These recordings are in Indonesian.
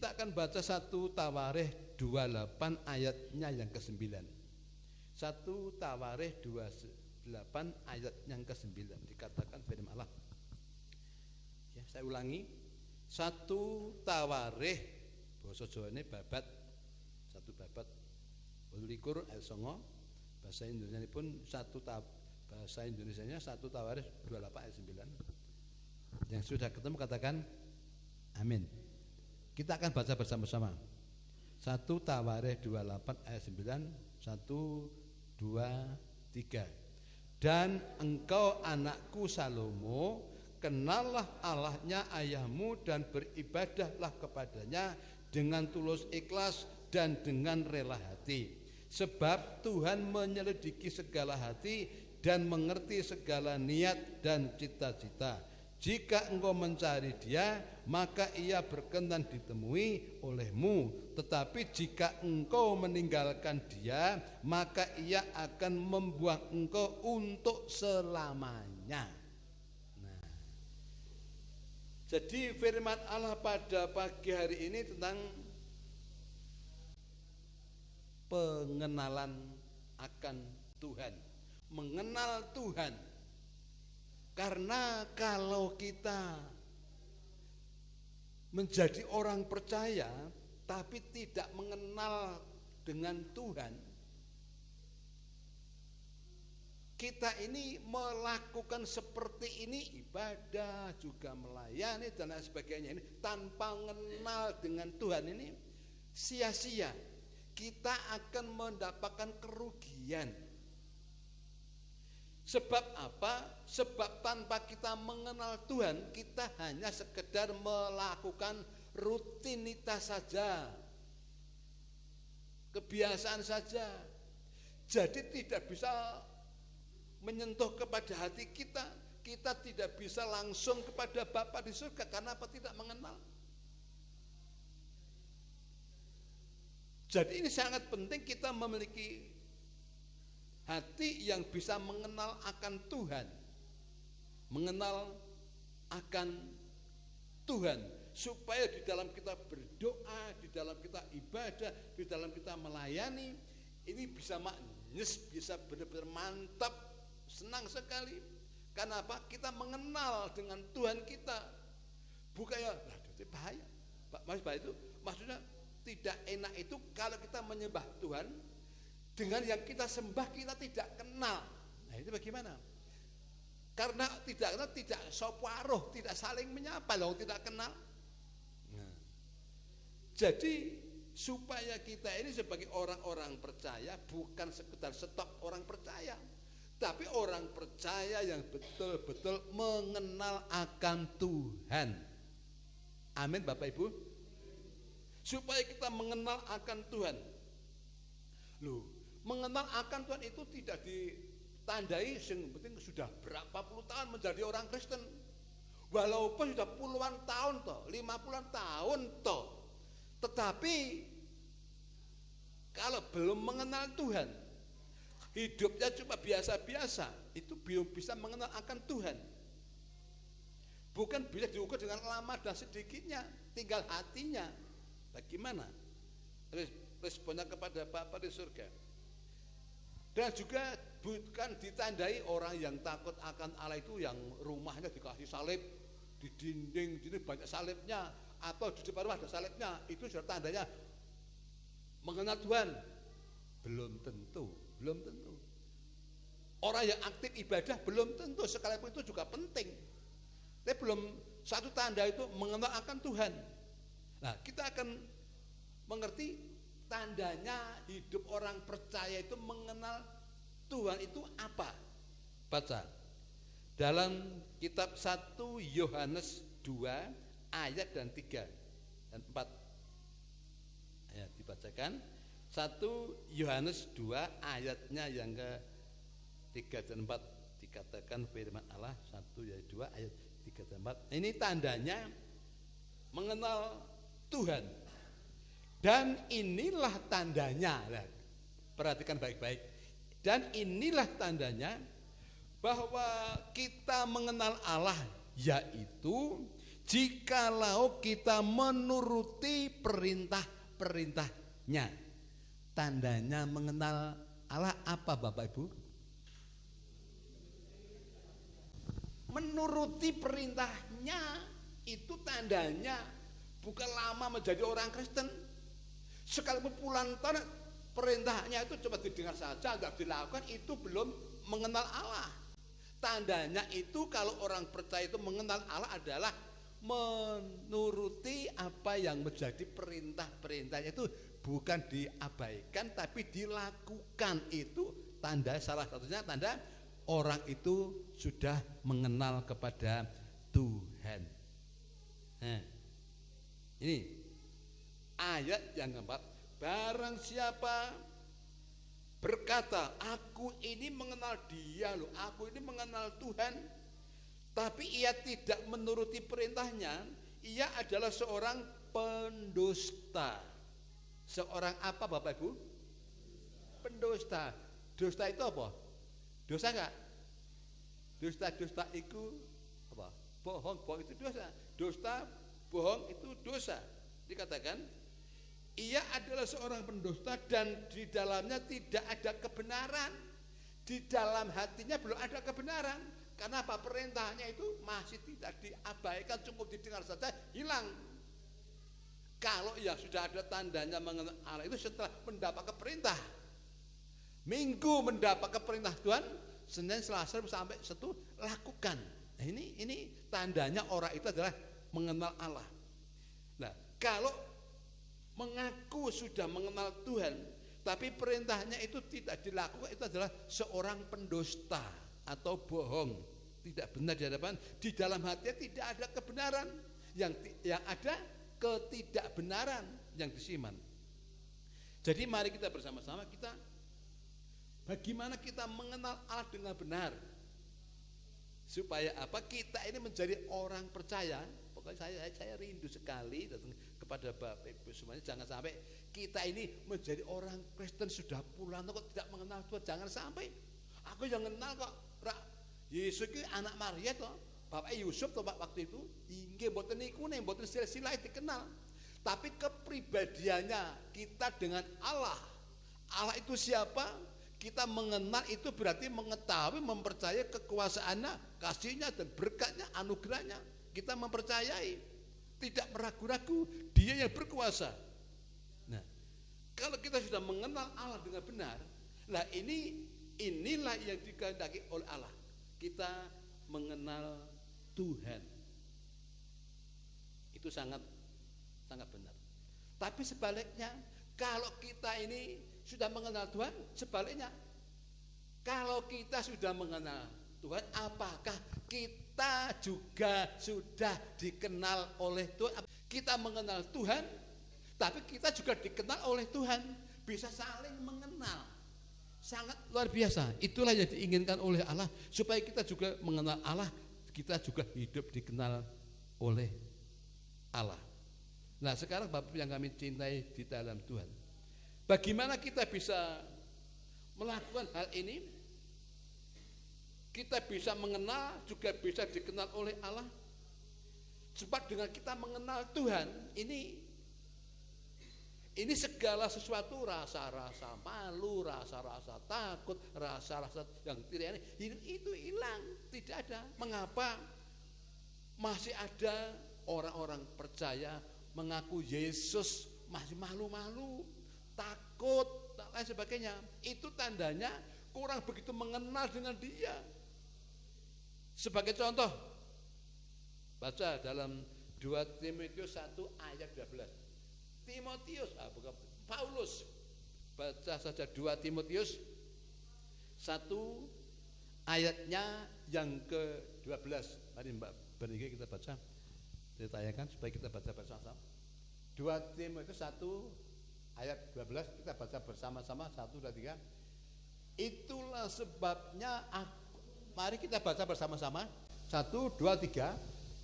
Kita akan baca 1 Tawarikh 28 ayatnya yang ke-9. 1 Tawarikh 28 ayat yang ke-9 dikatakan firman Allah. Ya, saya ulangi. 1 Tawarikh basa Jawane babat 1 babat 28 ayat 9. Bahasa Indonesianya pun bahasa Indonesianya 1 Tawarikh 28 ayat 9. Yang sudah ketemu katakan amin. Kita akan baca bersama-sama. 1 Tawarikh 28 ayat 9. 1, 2, 3. Dan engkau anakku Salomo, kenallah Allahnya ayahmu dan beribadahlah kepadanya dengan tulus ikhlas dan dengan rela hati. Sebab Tuhan menyelidiki segala hati dan mengerti segala niat dan cita-cita. Jika engkau mencari Dia, maka Ia berkenan ditemui olehmu. Tetapi jika engkau meninggalkan Dia, maka Ia akan membuang engkau untuk selamanya. Nah, jadi firman Allah pada pagi hari ini tentang pengenalan akan Tuhan, mengenal Tuhan. Karena kalau kita menjadi orang percaya tapi tidak mengenal dengan Tuhan, kita ini melakukan seperti ini, ibadah juga melayani dan lain sebagainya ini tanpa mengenal dengan Tuhan, ini sia-sia. Kita akan mendapatkan kerugian. Sebab apa? Sebab tanpa kita mengenal Tuhan, kita hanya sekedar melakukan rutinitas saja, kebiasaan saja. Jadi tidak bisa menyentuh kepada hati kita. Kita tidak bisa langsung kepada Bapa di surga. Karena apa? Tidak mengenal. Jadi ini sangat penting kita memiliki hati yang bisa mengenal akan Tuhan, mengenal akan Tuhan, supaya di dalam kita berdoa, di dalam kita ibadah, di dalam kita melayani, ini bisa maknyes, bisa benar-benar mantap, senang sekali. Karena apa? Kita mengenal dengan Tuhan kita. Bukannya, itu bahaya. Bahaya itu maksudnya tidak enak itu kalau kita menyembah Tuhan dengan yang kita sembah kita tidak kenal. Nah itu bagaimana? Karena tidak kenal, tidak soparoh, tidak saling menyapa, loh tidak kenal. Nah, jadi supaya kita ini sebagai orang-orang percaya bukan sekedar stok orang percaya, tapi orang percaya yang betul-betul mengenal akan Tuhan. Amin Bapak Ibu. Supaya kita mengenal akan Tuhan. Loh, mengenal akan Tuhan itu tidak ditandai yang penting sudah berapa puluh tahun menjadi orang Kristen, walaupun sudah puluhan tahun toh, 50-an tahun toh, tetapi kalau belum mengenal Tuhan, hidupnya cuma biasa-biasa, itu belum bisa mengenal akan Tuhan. Bukan bisa diukur dengan lama dan sedikitnya, tinggal hatinya bagaimana responnya kepada Bapa di surga. Dan juga bukan ditandai orang yang takut akan Allah itu yang rumahnya dikasih salib, di dinding banyak salibnya, atau di depan rumah ada salibnya, itu sudah tandanya mengenal Tuhan. Belum tentu. Orang yang aktif ibadah belum tentu, sekalipun itu juga penting. Tapi belum satu tanda itu mengenal akan Tuhan. Nah, kita akan mengerti tandanya hidup orang percaya itu mengenal Tuhan itu apa? Baca dalam kitab 1 Yohanes 2 ayat dan 3 dan 4. Ayat dibacakan 1 Yohanes 2 ayatnya yang ke 3 dan 4 dikatakan firman Allah 1 Yohanes 2 ayat 3 dan 4. Ini tandanya mengenal Tuhan. Dan inilah tandanya, perhatikan baik-baik. Dan inilah tandanya bahwa kita mengenal Allah, yaitu jikalau kita menuruti perintah-perintahnya. Tandanya mengenal Allah apa Bapak Ibu? Menuruti perintahnya, itu tandanya. Bukan lama menjadi orang Kristen, sekalipun puluhan tahun perintahnya itu coba didengar saja, nggak dilakukan, itu belum mengenal Allah. Tandanya itu kalau orang percaya itu mengenal Allah adalah menuruti apa yang menjadi perintah-perintahnya, itu bukan diabaikan tapi dilakukan. Itu tanda, salah satunya tanda orang itu sudah mengenal kepada Tuhan. Nah, ini ayat yang keempat. Barang siapa berkata, aku ini mengenal dia loh, aku ini mengenal Tuhan, tapi ia tidak menuruti perintahnya, ia adalah seorang pendusta. Seorang apa Bapak Ibu? Pendusta. Dusta itu apa? Dosa enggak? Dusta itu apa? Bohong itu dosa. Dusta, bohong itu dosa. Dikatakan ia adalah seorang pendusta dan di dalamnya tidak ada kebenaran. Di dalam hatinya belum ada kebenaran. Karena apa? Perintahnya itu masih tidak diabaikan, cukup didengar saja, hilang. Kalau ya sudah ada tandanya mengenal Allah itu setelah mendapat keperintah. Minggu mendapat keperintah Tuhan, Senin, Selasa sampai Sabtu lakukan. Nah, ini tandanya orang itu adalah mengenal Allah. Nah, kalau mengaku sudah mengenal Tuhan, tapi perintahnya itu tidak dilakukan, itu adalah seorang pendusta atau bohong, tidak benar di hadapan. Di dalam hatinya tidak ada kebenaran, yang ada ketidakbenaran yang disiman. Jadi mari kita bersama-sama kita bagaimana kita mengenal Allah dengan benar, supaya apa? Kita ini menjadi orang percaya. Pokoknya saya rindu sekali datang kepada Bapak Ibu semuanya, jangan sampai kita ini menjadi orang Kristen sudah puluhan kok tidak mengenal Tuhan. Jangan sampai. Aku yang kenal kok Yesus itu anak Maria toh, Bapak Yusuf toh waktu itu, inggih mboten niku nek mboten silsilah dikenal. Tapi kepribadiannya kita dengan Allah. Allah itu siapa? Kita mengenal itu berarti mengetahui, mempercayai kekuasaannya, kasihnya dan berkatnya, anugerahnya. Kita mempercayai, tidak meragu-ragu, dia yang berkuasa. Nah, kalau kita sudah mengenal Allah dengan benar, nah inilah yang dikehendaki oleh Allah. Kita mengenal Tuhan. Itu sangat benar. Tapi sebaliknya, kalau kita ini sudah mengenal Tuhan, sebaliknya, kalau kita sudah mengenal Tuhan, apakah kita juga sudah dikenal oleh Tuhan? Kita mengenal Tuhan, tapi kita juga dikenal oleh Tuhan. Bisa saling mengenal. Sangat luar biasa. Itulah yang diinginkan oleh Allah, supaya kita juga mengenal Allah, kita juga hidup dikenal oleh Allah. Nah, sekarang Bapak yang kami cintai di dalam Tuhan, bagaimana kita bisa melakukan hal ini? Kita bisa mengenal, juga bisa dikenal oleh Allah. Sebab dengan kita mengenal Tuhan, ini segala sesuatu, rasa-rasa malu, rasa-rasa takut, rasa-rasa yang tidak itu hilang, tidak ada. Mengapa masih ada orang-orang percaya mengaku Yesus masih malu-malu, takut, dan lain sebagainya? Itu tandanya kurang begitu mengenal dengan Dia. Sebagai contoh, baca dalam 2 Timotius 1 ayat 12. Timotius, bukan Paulus. Baca saja 2 Timotius 1 ayatnya yang ke-12. Mari Mbak Bernike kita baca. Ditayangkan supaya kita baca bersama-sama. 2 Timotius 1 ayat 12, kita baca bersama-sama 1, 2, 3. Itulah sebabnya mari kita baca bersama-sama 1, 2, 3.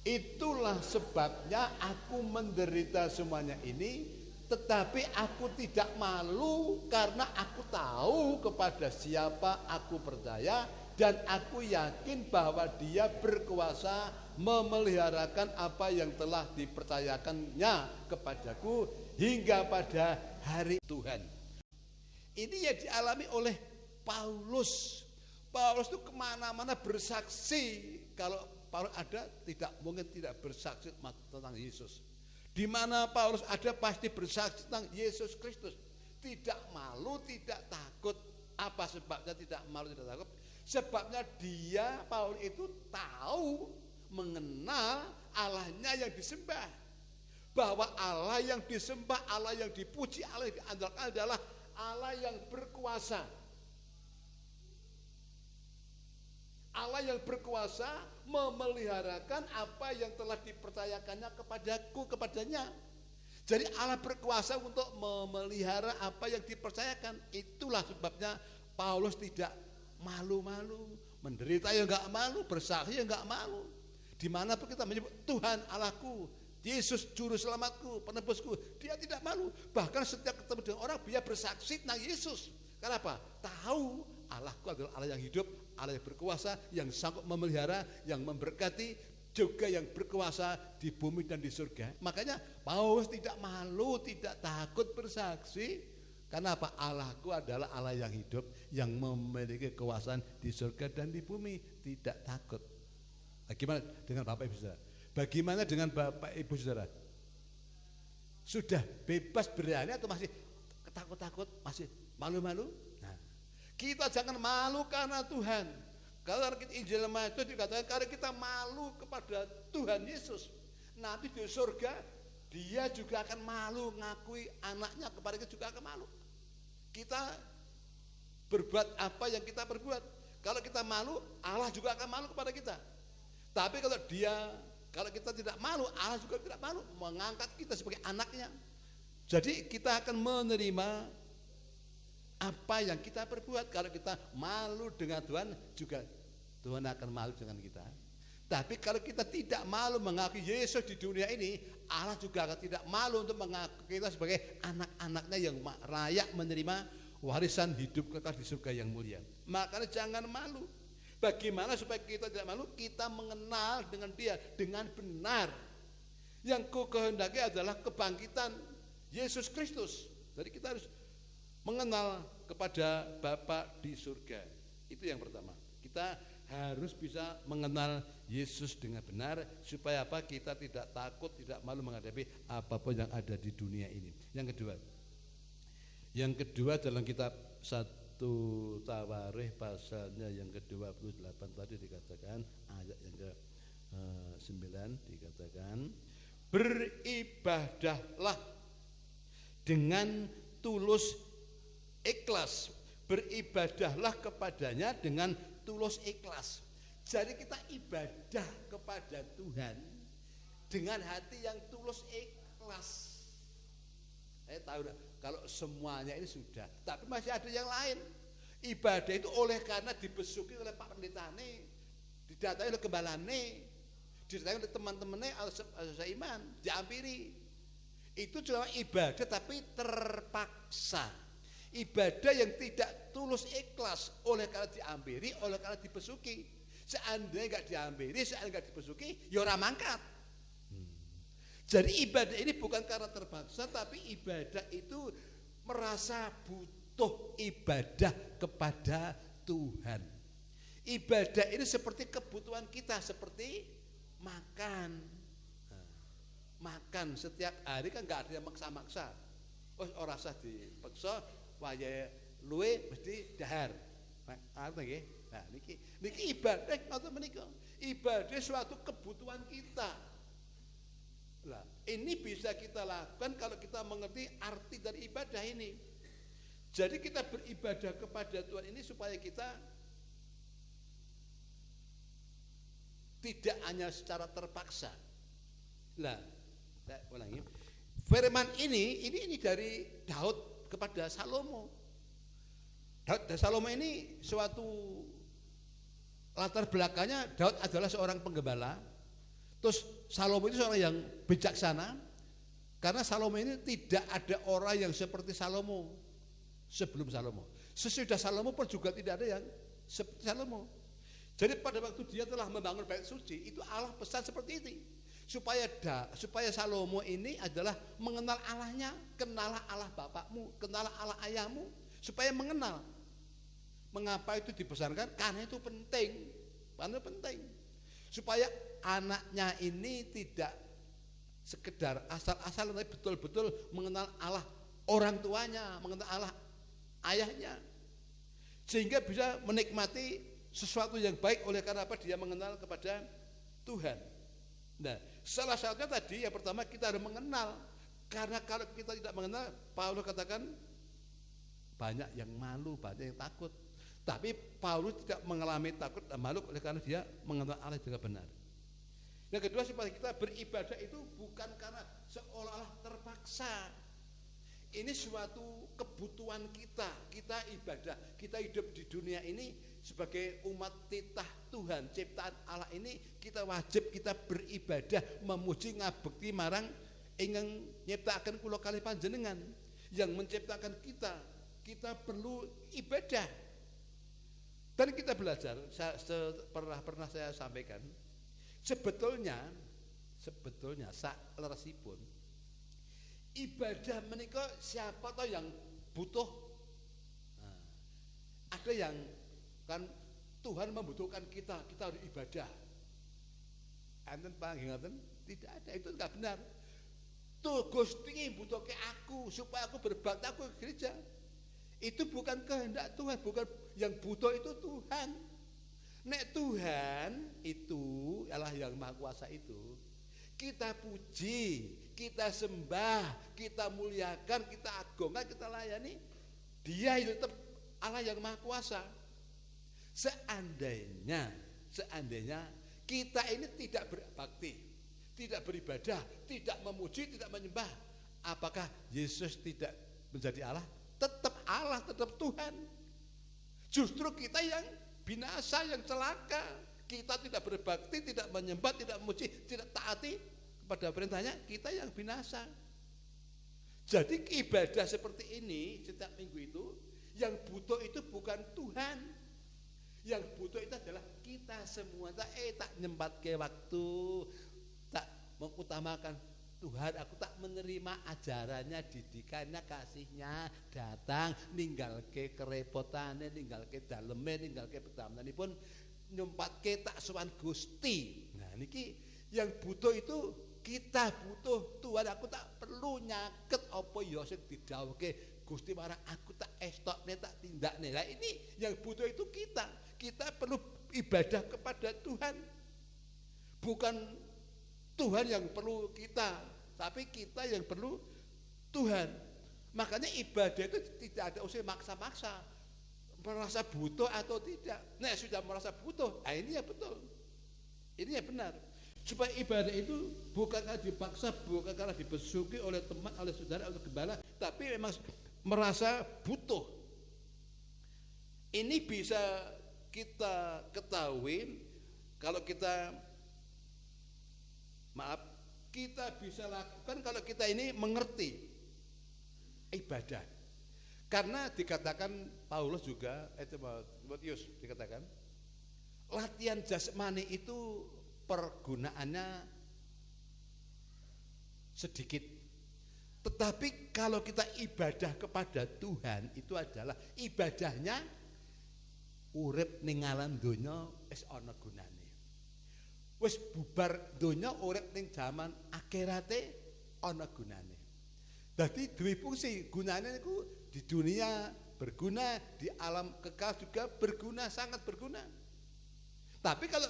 Itulah sebabnya aku menderita semuanya ini, tetapi aku tidak malu karena aku tahu kepada siapa aku percaya dan aku yakin bahwa Dia berkuasa memeliharakan apa yang telah dipercayakannya kepadaku hingga pada hari Tuhan. Ini yang dialami oleh Paulus. Paulus itu kemana-mana bersaksi. Kalau Paulus ada, tidak mungkin tidak bersaksi tentang Yesus. Di mana Paulus ada pasti bersaksi tentang Yesus Kristus. Tidak malu, tidak takut. Apa sebabnya tidak malu, tidak takut? Sebabnya dia, Paulus itu tahu, mengenal Allahnya yang disembah. Bahwa Allah yang disembah, Allah yang dipuji, Allah yang diandalkan adalah Allah yang berkuasa. Allah yang berkuasa memeliharakan apa yang telah dipercayakannya kepadanya. Jadi Allah berkuasa untuk memelihara apa yang dipercayakan. Itulah sebabnya Paulus tidak malu-malu, menderita ya enggak malu, bersaksi ya enggak malu. Dimanapun kita menyebut Tuhan Allahku, Yesus juru selamatku, penebusku, dia tidak malu. Bahkan setiap ketemu dengan orang dia bersaksi tentang Yesus. Kenapa? Tahu Allahku adalah Allah yang hidup, Allah yang berkuasa, yang sanggup memelihara, yang memberkati, juga yang berkuasa di bumi dan di surga. Makanya Paulus tidak malu, tidak takut bersaksi. Karena apa? Allahku adalah Allah yang hidup, yang memiliki kekuasaan di surga dan di bumi. Tidak takut. Bagaimana dengan Bapak Ibu Saudara? Bagaimana dengan Bapak Ibu Saudara? Sudah bebas berani atau masih takut-takut, masih malu-malu? Kita jangan malu karena Tuhan. Kalau kita Injil itu dikatakan karena kita malu kepada Tuhan Yesus, nanti di surga dia juga akan malu ngakui anaknya kepada kita, juga akan malu. Kita berbuat apa yang kita perbuat. Kalau kita malu, Allah juga akan malu kepada kita. Tapi kalau kita tidak malu, Allah juga tidak malu mengangkat kita sebagai anaknya. Jadi kita akan menerima apa yang kita perbuat. Kalau kita malu dengan Tuhan, juga Tuhan akan malu dengan kita. Tapi kalau kita tidak malu mengakui Yesus di dunia ini, Allah juga akan tidak malu untuk mengakui kita sebagai anak-anaknya yang layak menerima warisan hidup kekal di surga yang mulia. Makanya jangan malu. Bagaimana supaya kita tidak malu? Kita mengenal dengan dia dengan benar. Yang ku kehendaki adalah kebangkitan Yesus Kristus. Jadi kita harus mengenal kepada Bapa di surga. Itu yang pertama. Kita harus bisa mengenal Yesus dengan benar supaya apa? Kita tidak takut, tidak malu menghadapi apapun yang ada di dunia ini. Yang kedua dalam kitab 1 Tawarikh pasalnya yang ke-28 tadi dikatakan, ayat yang ke-9 dikatakan, beribadahlah dengan tulus ikhlas. Beribadahlah kepadanya dengan tulus ikhlas. Jadi kita ibadah kepada Tuhan dengan hati yang tulus ikhlas. Saya tahu kalau semuanya ini sudah, tapi masih ada yang lain. Ibadah itu oleh karena dibesuki oleh Pak Pendeta nih, didatangi oleh gembala nih, didatangi oleh teman-temannya seiman, diampiri. Itu cuma ibadah tapi terpaksa. Ibadah yang tidak tulus ikhlas oleh karena diampiri, oleh karena dibesuki. Seandainya enggak diampiri, seandainya enggak dibesuki, ya ora mangkat. Jadi ibadah ini bukan karena terpaksa, tapi ibadah itu merasa butuh ibadah kepada Tuhan. Ibadah ini seperti kebutuhan kita, seperti makan. Makan setiap hari kan enggak ada yang maksa-maksa. Oh, ora usah dipaksa, wayahe luwe mesti dahar. Nah, niki ibadah atau menika. Ibadah suatu kebutuhan kita. Nah, ini bisa kita lakukan kalau kita mengerti arti dari ibadah ini. Jadi kita beribadah kepada Tuhan ini supaya kita tidak hanya secara terpaksa. Nah, saya ulangi. Firman ini dari Daud kepada Salomo. Daud dan Salomo ini suatu latar belakangnya, Daud adalah seorang penggembala. Terus Salomo itu seorang yang bijaksana, karena Salomo ini tidak ada orang yang seperti Salomo sebelum Salomo. Sesudah Salomo pun juga tidak ada yang seperti Salomo. Jadi pada waktu dia telah membangun bait suci, itu Allah pesan seperti ini. Supaya Salomo ini adalah mengenal Allahnya, kenalah Allah bapakmu, kenalah Allah ayahmu, supaya mengenal. Mengapa itu dipesankan? Karena itu penting. Karena penting. Supaya anaknya ini tidak sekedar asal-asal, tapi betul-betul mengenal Allah orang tuanya, mengenal Allah ayahnya. Sehingga bisa menikmati sesuatu yang baik oleh karena apa? Dia mengenal kepada Tuhan. Nah, salah satunya tadi yang pertama kita harus mengenal. Karena kalau kita tidak mengenal, Paulus katakan banyak yang malu, banyak yang takut. Tapi Paulus tidak mengalami takut dan malu oleh karena dia mengenal Allah dengan benar. Yang kedua, supaya kita beribadah itu bukan karena seolah-olah terpaksa. Ini suatu kebutuhan kita. Kita ibadah, kita hidup di dunia ini sebagai umat titah Tuhan, ciptaan Allah ini, kita wajib kita beribadah, memuji ngabekti marang ingkang nyiptakaken kula kalih panjenengan, yang menciptakan kita. Kita perlu ibadah. Dan kita belajar, pernah saya sampaikan, sebetulnya sakleresipun ibadah menika siapa toh yang butuh? Nah, ada yang kan Tuhan membutuhkan kita harus ibadah. Enten pangingatan tidak ada, itu enggak benar. Tuh Gusti butuhke aku supaya aku berbakti, aku ke gereja. Itu bukan kehendak Tuhan, bukan yang butuh itu Tuhan. Nek Tuhan itu Allah yang Maha Kuasa itu, kita puji, kita sembah, kita muliakan, kita agungkan, kita layani. Dia itu tetap Allah yang Maha Kuasa. Seandainya kita ini tidak berbakti, tidak beribadah, tidak memuji, tidak menyembah, apakah Yesus tidak menjadi Allah? Tetap Allah, tetap Tuhan. Justru kita yang binasa, yang celaka. Kita tidak berbakti, tidak menyembah, tidak memuji, tidak taati kepada perintahnya, kita yang binasa. Jadi ibadah seperti ini setiap minggu itu, yang butuh itu bukan Tuhan. Yang butuh itu adalah kita semua. Tak nyempatke waktu, tak mengutamakan Tuhan, aku tak menerima ajarannya, didikannya, kasihnya, datang ninggalke kerepotannya, ninggalke daleme, ninggalke pedamanipun, nyempatke tak sowan Gusti. Nah niki yang butuh itu kita butuh Tuhan. Aku tak perlu nyaket apa ya sing didhawuhke Gusti marang aku, tak estokne, tak tindakne. Nah ini yang butuh itu kita. Kita perlu ibadah kepada Tuhan. Bukan Tuhan yang perlu kita, tapi kita yang perlu Tuhan. Makanya ibadah itu tidak ada usaha maksa-maksa, merasa butuh atau tidak. Nah sudah merasa butuh, nah ini ya betul, ini ya benar. Supaya ibadah itu bukan karena dipaksa, bukan karena dibesuki oleh teman, oleh saudara, oleh gembala, tapi memang merasa butuh. Ini bisa kita ketahui kalau kita bisa lakukan kalau kita ini mengerti ibadah. Karena dikatakan Paulus juga, Timotius dikatakan, latihan jasmani itu pergunaannya sedikit. Tetapi kalau kita ibadah kepada Tuhan, itu adalah ibadahnya urip ning alam donya wis ana gunane. Wis bubar donya urip ning jaman akhirate ana gunane. Dadi duwe fungsi, gunane niku di dunia berguna, di alam kekal juga berguna, sangat berguna. Tapi kalau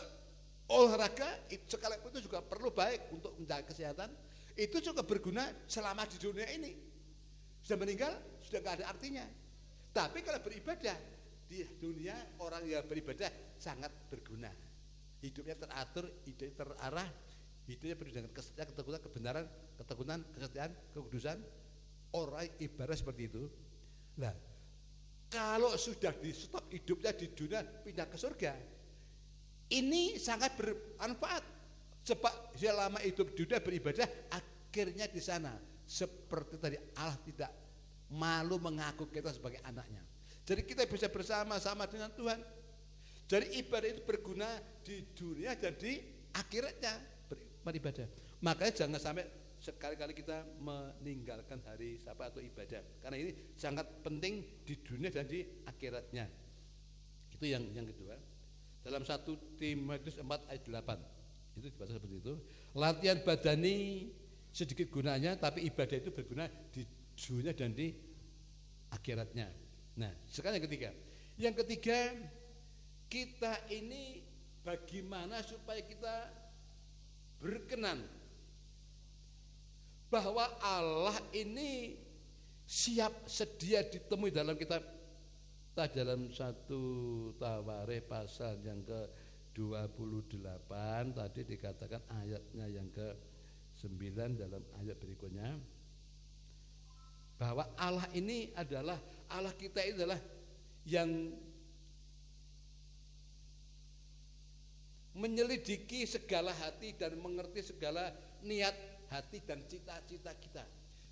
olahraga sekalipun itu juga perlu baik untuk menjaga kesehatan, itu juga berguna selama di dunia ini. Sudah meninggal sudah enggak ada artinya. Tapi kalau beribadah di dunia, orang yang beribadah sangat berguna. Hidupnya teratur, hidupnya terarah, hidupnya penuh dengan kesetiaan, ketekunan, kebenaran, ketekunan, kesetiaan, kekudusan. Orang ibadah seperti itu. Nah, kalau sudah di stop hidupnya di dunia, pindah ke surga, ini sangat bermanfaat. Sebab selama hidup di dunia beribadah, akhirnya di sana seperti tadi Allah tidak malu mengaku kita sebagai anaknya. Jadi kita bisa bersama-sama dengan Tuhan. Jadi ibadah itu berguna di dunia dan di akhiratnya beribadah. Makanya jangan sampai sekali-kali kita meninggalkan hari Sabat atau ibadah, karena ini sangat penting di dunia dan di akhiratnya. Itu yang kedua. Dalam 1 Timotius 4 ayat 8 itu dibaca seperti itu. Latihan badani sedikit gunanya, tapi ibadah itu berguna di dunia dan di akhiratnya. Nah, sekarang yang ketiga. Yang ketiga, kita ini bagaimana supaya kita berkenan bahwa Allah ini siap sedia ditemui dalam kitab dalam 1 Tawarikh pasal yang ke-28 tadi dikatakan ayatnya yang ke-9 dalam ayat berikutnya, bahwa Allah ini adalah Allah kita ini adalah yang menyelidiki segala hati dan mengerti segala niat hati dan cita-cita kita.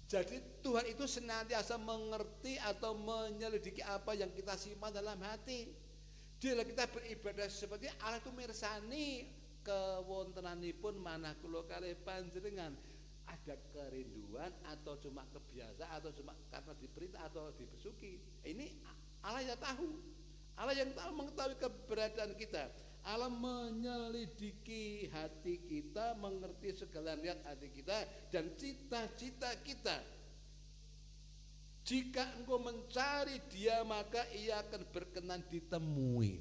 Jadi Tuhan itu senantiasa mengerti atau menyelidiki apa yang kita simpan dalam hati. Bila kita beribadah seperti Allah itu mirsani kewontenanipun manah kula kalih panjenengan. Ada kerinduan atau cuma kebiasaan atau cuma karena diperintah atau dibesuki. Ini Allah yang tahu. Allah yang tahu mengetahui keberadaan kita. Allah menyelidiki hati kita, mengerti segala niat hati kita dan cita-cita kita. Jika engkau mencari Dia, maka Ia akan berkenan ditemui.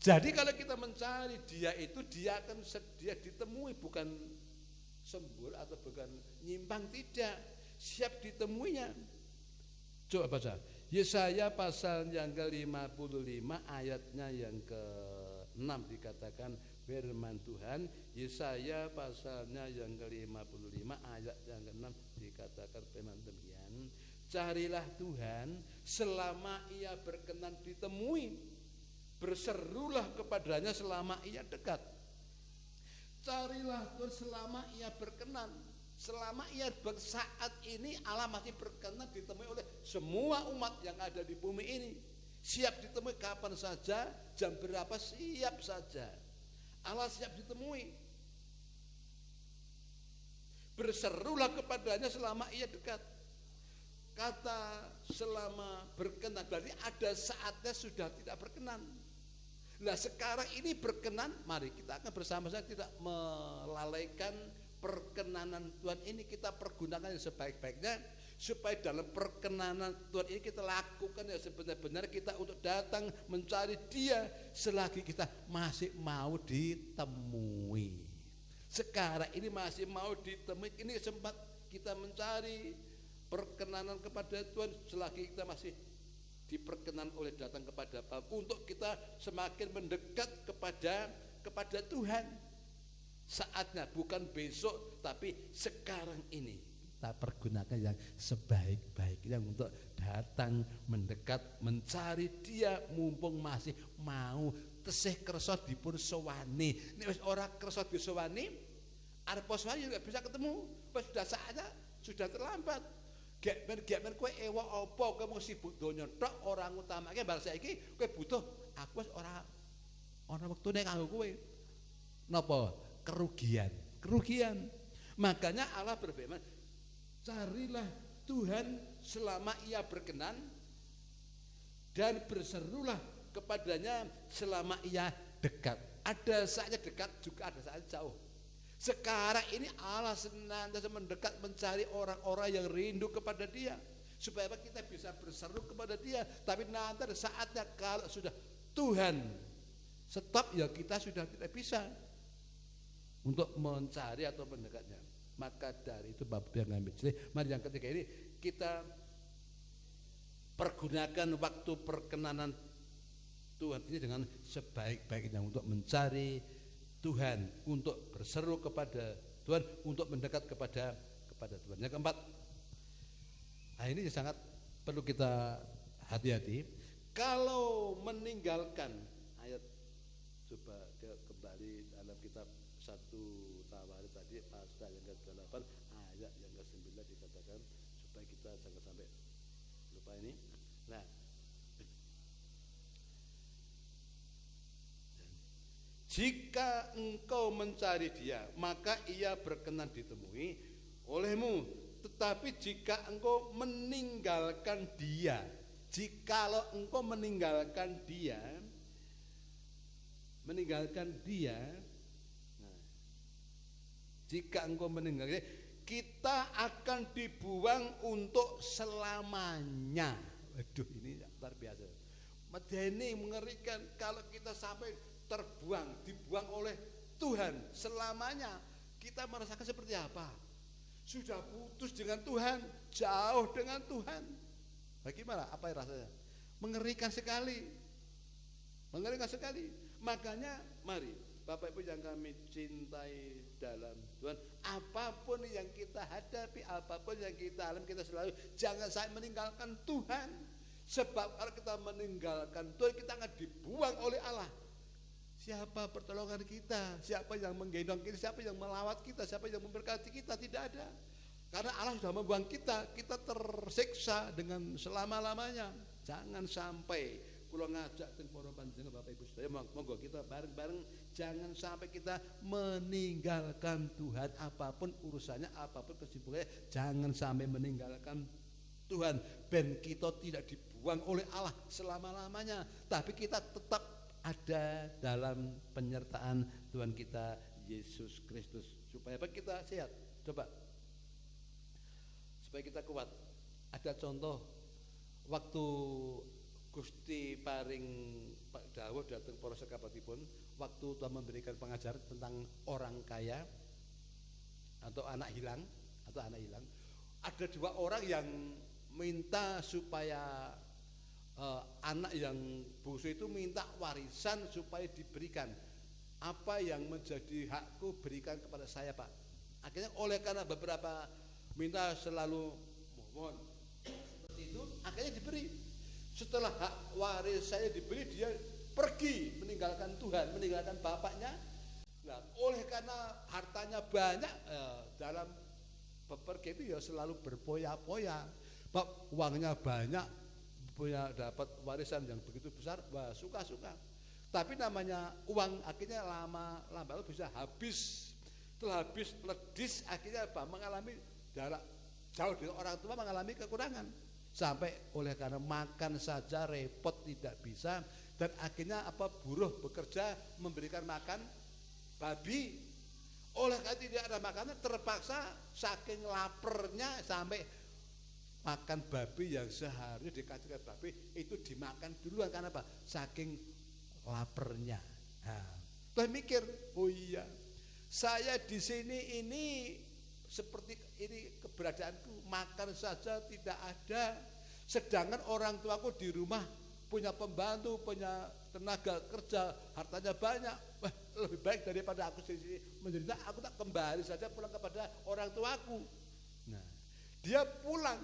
Jadi kalau kita mencari Dia itu, Dia akan sedia ditemui, bukan sembur atau bukan nyimpang, tidak, siap ditemuinya. Coba baca Yesaya pasal yang ke-55 ayatnya yang ke-6 dikatakan firman Tuhan. Yesaya pasalnya yang ke-55 ayat yang ke-6 dikatakan firman demikian, carilah Tuhan selama Ia berkenan ditemui, berserulah kepadanya selama Ia dekat. Carilah Tuhan selama Ia berkenan. Selama Ia saat ini Allah masih berkenan ditemui oleh semua umat yang ada di bumi ini. Siap ditemui kapan saja, jam berapa, siap saja. Allah siap ditemui. Berserulah kepadanya selama Ia dekat. Kata selama berkenan berarti ada saatnya sudah tidak berkenan. Nah sekarang ini berkenan, mari kita akan bersama-sama tidak melalaikan perkenanan Tuhan ini, kita pergunakan yang sebaik-baiknya supaya dalam perkenanan Tuhan ini kita lakukan yang sebenar-benar kita untuk datang mencari Dia selagi kita masih mau ditemui. Sekarang ini masih mau ditemui, ini sempat kita mencari perkenanan kepada Tuhan selagi kita masih diperkenan oleh datang kepada Bapa untuk kita semakin mendekat kepada Tuhan. Saatnya bukan besok tapi sekarang ini kita pergunakan yang sebaik-baiknya untuk datang mendekat mencari Dia mumpung masih mau tesih kersa dipun sowani. Nek wis ora kersa disowani arep sowani enggak bisa ketemu, wis sudah saatnya, sudah terlambat. Gek men kowe ewa apa, kowe mung sibuk donya tok ora ngutamake bar saiki kowe butuh aku wis ora ana wektune kanggo kowe. Napa? Kerugian. Makanya Allah berfirman, carilah Tuhan selama Ia berkenan dan berserulah kepadanya selama Ia dekat. Ada saatnya dekat, juga ada saatnya jauh. Sekarang ini Allah senantiasa mendekat mencari orang-orang yang rindu kepada Dia supaya kita bisa berseru kepada Dia. Tapi nanti ada saatnya kalau sudah Tuhan stop, ya kita sudah tidak bisa untuk mencari atau mendekatnya. Maka dari itu Bapak yang ngambil jadi, mari yang ketiga ini kita pergunakan waktu perkenanan Tuhan ini dengan sebaik-baiknya untuk mencari Tuhan, untuk berseru kepada Tuhan, untuk mendekat kepada Tuhan. Yang keempat, nah ini sangat perlu kita hati-hati. Kalau meninggalkan ayat, coba kembali dalam kitab 1 Tawarikh tadi pasal yang ke-8 ayat yang ke-9 dikatakan supaya kita jangan sampai lupa ini. Nah, Jika engkau mencari Dia, maka Ia berkenan ditemui olehmu. Tetapi jika engkau meninggalkan Dia, jikalau engkau meninggalkan Dia, jika engkau meninggalkan Dia, kita akan dibuang untuk selamanya. Waduh, ini luar biasa. Medeni mengerikan kalau kita sampai dibuang oleh Tuhan selamanya. Kita merasakan seperti apa? Sudah putus dengan Tuhan, jauh dengan Tuhan. Bagaimana? Apa rasanya? Mengerikan sekali. Mengerikan sekali. Makanya mari Bapak Ibu yang kami cintai dalam Tuhan, apapun yang kita hadapi, apapun yang kita alami, kita selalu jangan sampai meninggalkan Tuhan. Sebab kalau kita meninggalkan Tuhan, kita akan dibuang oleh Allah. Siapa pertolongan kita? Siapa yang menggendong kita? Siapa yang melawat kita? Siapa yang memberkati kita? Tidak ada. Karena Allah sudah membuang kita tersiksa dengan selama-lamanya. Jangan sampai kula ngajak teng para panjenengan Bapak Ibu sedaya, monggo kita bareng-bareng jangan sampai kita meninggalkan Tuhan, apapun urusannya, apapun kesibukannya, jangan sampai meninggalkan Tuhan. Ben kita tidak dibuang oleh Allah selama-lamanya, tapi kita tetap ada dalam penyertaan Tuhan kita Yesus Kristus. Supaya apa? Kita sehat. Coba. Supaya kita kuat. Ada contoh waktu Gusti paring Pak dawuh dateng para sekabatipun, waktu Tuhan memberikan pengajaran tentang orang kaya atau anak hilang, ada dua orang yang minta supaya anak yang bungsu itu minta warisan supaya diberikan. Apa yang menjadi hakku berikan kepada saya, Pak. Akhirnya oleh karena beberapa minta selalu mohon seperti itu, akhirnya diberi. Setelah hak waris saya diberi, dia pergi meninggalkan Tuhan, meninggalkan bapaknya. Nah, oleh karena hartanya banyak, dalam bepergian itu ya selalu berpoya-poya. Pak, uangnya banyak, punya dapat warisan yang begitu besar, wah suka-suka. Tapi namanya uang akhirnya lama-lama bisa habis. Setelah habis ledis, akhirnya apa? Mengalami jarak jauh dari orang tua, mengalami kekurangan. Sampai oleh karena makan saja repot tidak bisa, dan akhirnya apa, buruh bekerja memberikan makan babi. Oleh karena tidak ada makanan, terpaksa saking lapernya sampai makan babi yang seharusnya dikasihkan babi itu dimakan duluan. Karena apa? Saking lapernya. Nah, terus mikir, oh iya, saya di sini ini seperti ini keberadaanku, makan saja tidak ada, sedangkan orang tuaku di rumah punya pembantu, punya tenaga kerja, hartanya banyak. Wah, lebih baik daripada aku di sini menderita, aku tak kembali saja pulang kepada orang tuaku. Nah, dia pulang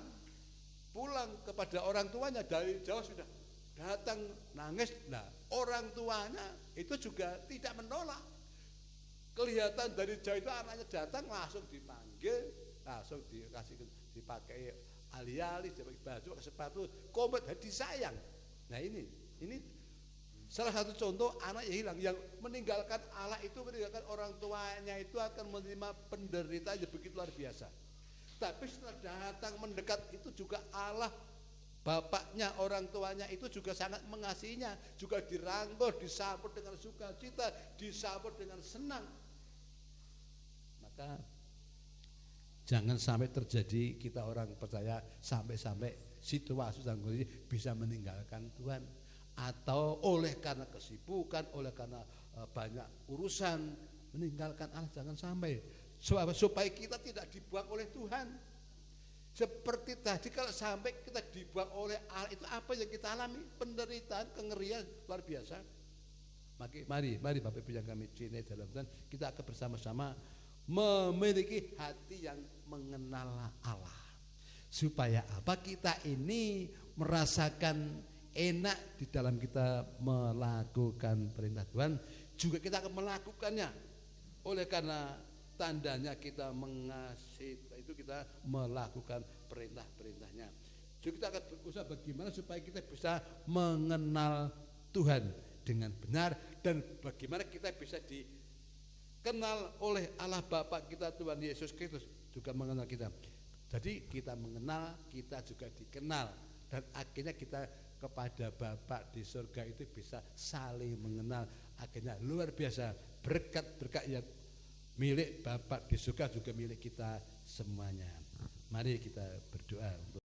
kepada orang tuanya, dari jauh sudah datang nangis. Nah, orang tuanya itu juga tidak menolak. Kelihatan dari jauh itu anaknya datang, langsung dipanggil, langsung dikasih, dipakai alih-alih, dipakai baju, pakai sepatu, komplit, disayang. Nah ini salah satu contoh anak yang hilang, yang meninggalkan Allah itu, meninggalkan orang tuanya itu akan menerima penderitaan yang begitu luar biasa. Tapi setelah datang mendekat itu juga Allah, bapaknya, orang tuanya itu juga sangat mengasihinya, juga dirangkul, disambut dengan sukacita, disambut dengan senang. Maka jangan sampai terjadi kita orang percaya sampai situasi dan kondisi bisa meninggalkan Tuhan, atau oleh karena kesibukan, oleh karena banyak urusan meninggalkan Allah. Jangan sampai, supaya kita tidak dibuang oleh Tuhan. Seperti tadi, kalau sampai kita dibuang oleh Allah, itu apa yang kita alami? Penderitaan, kengerian luar biasa. Mari Bapak Ibu yang kami cintai dalam Tuhan, kita akan bersama-sama memiliki hati yang mengenal Allah. Supaya apa? Kita ini merasakan enak di dalam kita melakukan perintah Tuhan, juga kita akan melakukannya. Oleh karena tandanya kita mengasihi itu, kita melakukan perintah-perintahnya. Jadi kita akan berusaha bagaimana supaya kita bisa mengenal Tuhan. dengan benar, dan bagaimana kita bisa dikenal oleh Allah Bapa kita, Tuhan Yesus Kristus juga mengenal kita. Jadi kita mengenal, kita juga dikenal, dan akhirnya kita kepada Bapa di surga itu bisa saling mengenal. Akhirnya luar biasa, berkat-berkat yang milik Bapa di surga juga milik kita semuanya. Mari kita berdoa untuk